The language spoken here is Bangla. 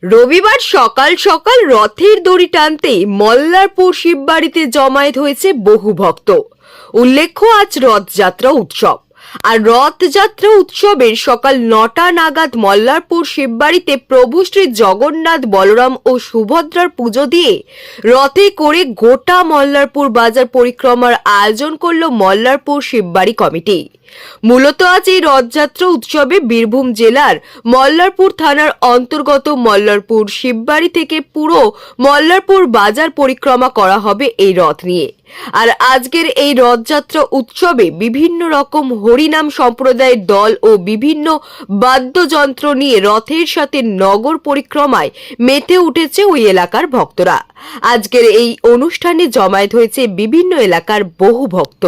রবিবার সকাল সকাল রথের দড়ি টানতে মল্লারপুর শিববাড়িতে জমায়েত হয়েছে বহু ভক্ত। উল্লেখ্য, আজ রথযাত্রা উৎসব। আর রথযাত্রা উৎসবের সকাল 9টা নাগাদ মল্লারপুর শিববাড়িতে প্রভু শ্রী জগন্নাথ, বলরাম ও সুভদ্রার পুজো দিয়ে রথে করে গোটা মল্লারপুর বাজার পরিক্রমার আয়োজন করল মল্লারপুর শিববাড়ি কমিটি। মূলত আজ এই রথযাত্রা উৎসবে বীরভূম জেলার মল্লারপুর থানার অন্তর্গত মল্লারপুর শিববাড়ি থেকে পুরো মল্লারপুর বাজার পরিক্রমা করা হবে এই রথ নিয়ে। আর আজকের এই রথযাত্রা উৎসবে বিভিন্ন রকম হরিনাম সম্প্রদায়ের দল ও বিভিন্ন বাদ্যযন্ত্র নিয়ে রথের সাথে নগর পরিক্রমায় মেতে উঠেছে ওই এলাকার ভক্তরা। আজকের এই অনুষ্ঠানে জমায়েত হয়েছে বিভিন্ন এলাকার বহু ভক্ত।